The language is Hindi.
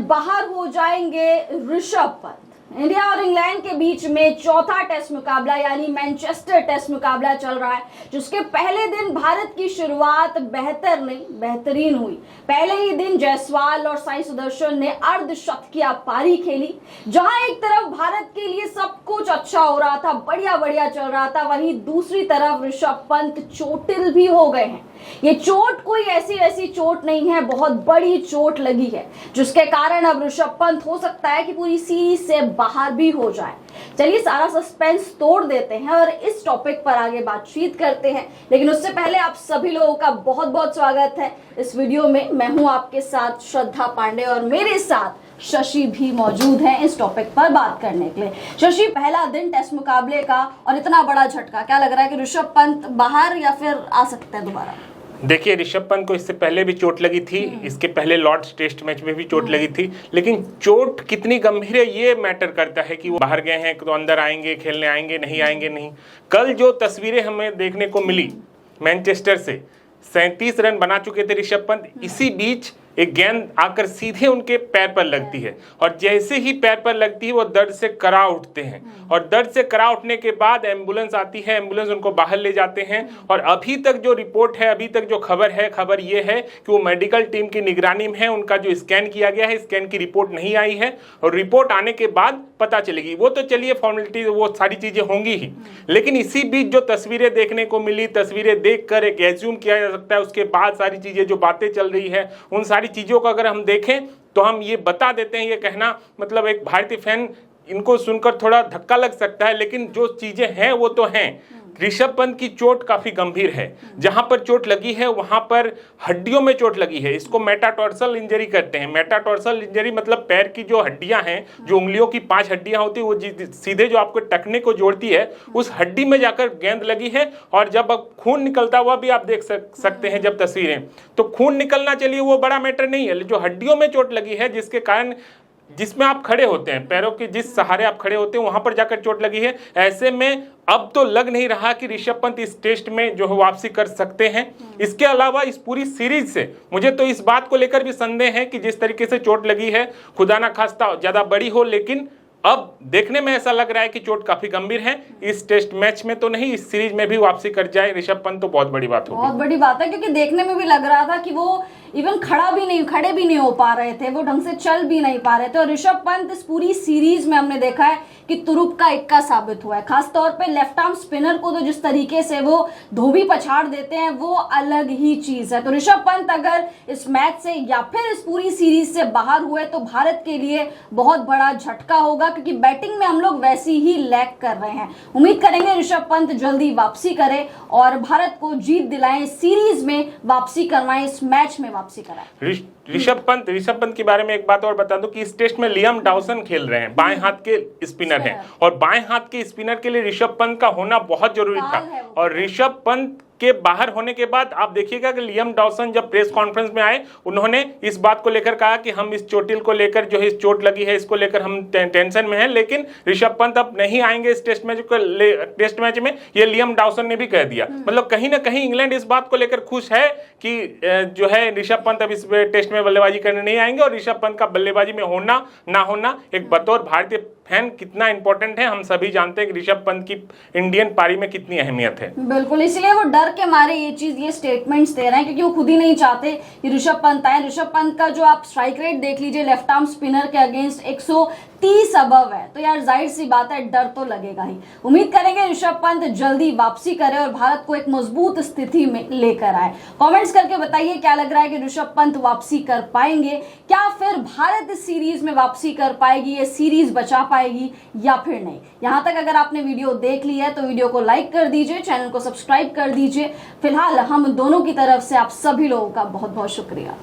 बाहर हो जाएंगे ऋषभ पंत। इंडिया और इंग्लैंड के बीच में चौथा टेस्ट मुकाबला यानी मैनचेस्टर टेस्ट मुकाबला चल रहा है, जिसके पहले दिन भारत की शुरुआत बेहतर नहीं बेहतरीन हुई। पहले ही दिन जायसवाल और साई सुदर्शन ने अर्धशतकीय पारी खेली। जहां एक तरफ भारत के लिए सब कुछ अच्छा हो रहा था, बढ़िया बढ़िया चल रहा था, वहीं दूसरी तरफ ऋषभ पंत चोटिल भी हो गए हैं। ये चोट कोई ऐसी वैसी चोट नहीं है, बहुत बड़ी चोट लगी है, जिसके कारण अब ऋषभ पंत हो सकता है कि पूरी सीरीज से बाहर भी हो जाए। चलिए सारा सस्पेंस तोड़ देते हैं और इस टॉपिक पर आगे बातचीत करते हैं, लेकिन उससे पहले आप सभी लोगों का बहुत बहुत स्वागत है इस वीडियो में। मैं हूं आपके साथ श्रद्धा पांडे और मेरे साथ शशि भी मौजूद हैं इस टॉपिक पर बात करने के लिए। शशि, पहला दिन टेस्ट मुकाबले का और इतना बड़ा झटका, क्या लग रहा है कि ऋषभ पंत बाहर या फिर आ सकते हैं दोबारा? देखिए, ऋषभ पंत को इससे पहले भी चोट लगी थी, इसके पहले लॉर्ड्स टेस्ट मैच में भी चोट लगी थी, लेकिन चोट कितनी गंभीर है ये मैटर करता है कि वो बाहर गए हैं तो अंदर आएंगे, खेलने आएंगे, नहीं आएंगे नहीं। कल जो तस्वीरें हमें देखने को मिली मैनचेस्टर से, 37 रन बना चुके थे ऋषभ पंत, इसी बीच एक गेंद आकर सीधे उनके पैर पर लगती है और जैसे ही पैर पर लगती है वो दर्द से करा उठते हैं और दर्द से करा उठने के बाद एम्बुलेंस आती है, एम्बुलेंस उनको बाहर ले जाते हैं। और अभी तक जो रिपोर्ट है, अभी तक जो खबर ये है कि वो मेडिकल टीम की निगरानी में है। उनका जो स्कैन किया गया है, स्कैन की रिपोर्ट नहीं आई है और रिपोर्ट आने के बाद पता चलेगी। वो तो चलिए फॉर्मेलिटी, वो सारी चीजें होंगी ही, लेकिन इसी बीच जो तस्वीरें देखने को मिली, तस्वीरें देखकर एक एज्यूम किया जा सकता है उसके बाद सारी चीजें जो बातें चल रही है, उन सारी चीजों को अगर हम देखें तो हम ये बता देते हैं, ये कहना मतलब एक भारतीय फैन इनको सुनकर थोड़ा धक्का लग सकता है, लेकिन जो चीजें हैं वो तो हैं। ऋषभ पंत की चोट काफी गंभीर है, जहां पर चोट लगी है वहां पर हड्डियों में चोट लगी है। इसको मेटाटार्सल इंजरी कहते हैं। मेटाटार्सल इंजरी मतलब पैर की जो हड्डियां हैं, जो उंगलियों की 5 हड्डियां होती है, वो सीधे जो आपको टखने को जोड़ती है, उस हड्डी में जाकर गेंद लगी है। और जब अब खून निकलता हुआ भी आप देख सकते हैं जब तस्वीरें, तो खून निकलना चलिए वो बड़ा मैटर नहीं है, जो हड्डियों में चोट लगी है जिसके कारण जिसमें आप खड़े होते हैं, पैरों के जिस सहारे आप खड़े होते हैं वहां पर जाकर चोट लगी है। ऐसे में अब तो लग नहीं रहा कि ऋषभ पंत इस टेस्ट में जो है वापसी कर सकते हैं। इसके अलावा इस पूरी सीरीज से मुझे तो इस बात को लेकर भी संदेह है कि जिस तरीके से चोट लगी है, खुदा ना खास्ता ज्यादा बड़ी हो, लेकिन अब देखने में ऐसा लग रहा है कि चोट काफी गंभीर है। इस टेस्ट मैच में तो नहीं, इस सीरीज में भी वापसी कर जाए ऋषभ पंत तो बहुत बड़ी बात होगी। बहुत बड़ी बात है, क्योंकि देखने में भी लग रहा था कि वो इवन खड़े भी नहीं हो पा रहे थे, वो ढंग से चल भी नहीं पा रहे थे। और ऋषभ पंत इस पूरी सीरीज में हमने देखा है कि तुरुप का इक्का साबित हुआ है। खासतौर पे लेफ्ट आर्म स्पिनर को तो जिस तरीके से वो धोबी पछाड़ देते हैं वो अलग ही चीज है। तो ऋषभ पंत अगर इस मैच से या फिर इस पूरी सीरीज से बाहर हुए तो भारत के लिए बहुत बड़ा झटका होगा, क्योंकि बैटिंग में हम लोग वैसी ही लैग कर रहे हैं। उम्मीद करेंगे ऋषभ पंत जल्दी वापसी करे और भारत को जीत दिलाएं, सीरीज में वापसी करवाएं, इस मैच में वापसी कराएं। ऋषभ पंत के बारे में एक बात और बता दूं कि इस टेस्ट में लियाम डॉसन खेल रहे हैं, बाएं हाथ के स्पिनर हैं, और बाएं हाथ के स्पिनर के लिए ऋषभ पंत का होना बहुत जरूरी था। और ऋषभ पंत के बाहर होने के बाद आप देखिएगा कि लियाम डॉसन जब प्रेस कॉन्फ्रेंस में आए, उन्होंने इस बात को लेकर कहा कि हम इस चोटिल को लेकर जो है इस चोट लगी है इसको लेकर हम टेंशन में हैं, लेकिन ऋषभ पंत अब नहीं आएंगे इस टेस्ट मैच में, ये लियाम डॉसन ने भी कह दिया। मतलब कहीं ना कहीं इंग्लैंड इस बात को लेकर खुश है कि जो है ऋषभ पंत अब इस टेस्ट में बल्लेबाजी करने नहीं आएंगे। और ऋषभ पंत का बल्लेबाजी में होना ना होना एक बतौर भारतीय फैन कितना इंपॉर्टेंट है, हम सभी जानते हैं कि ऋषभ पंत की इंडियन पारी में कितनी अहमियत है। बिल्कुल, इसलिए वो डर के मारे ये स्टेटमेंट्स दे रहे हैं, क्योंकि वो खुद ही नहीं चाहते कि ऋषभ पंत आए। ऋषभ पंत का जो आप स्ट्राइक रेट देख लीजिए लेफ्ट आर्म स्पिनर के अगेंस्ट 130 अबव है, तो यार जाहिर सी बात है डर तो लगेगा ही। उम्मीद करेंगे ऋषभ पंत जल्दी वापसी करे और भारत को एक मजबूत स्थिति में लेकर आए। कमेंट्स करके बताइए क्या लग रहा है कि ऋषभ पंत वापसी कर पाएंगे, क्या फिर भारत इस सीरीज में वापसी कर पाएगी, ये सीरीज बचा पाएगी या फिर नहीं। यहां तक अगर आपने वीडियो देख ली है तो वीडियो को लाइक कर दीजिए, चैनल को सब्सक्राइब कर दीजिए। फिलहाल हम दोनों की तरफ से आप सभी लोगों का बहुत बहुत शुक्रिया।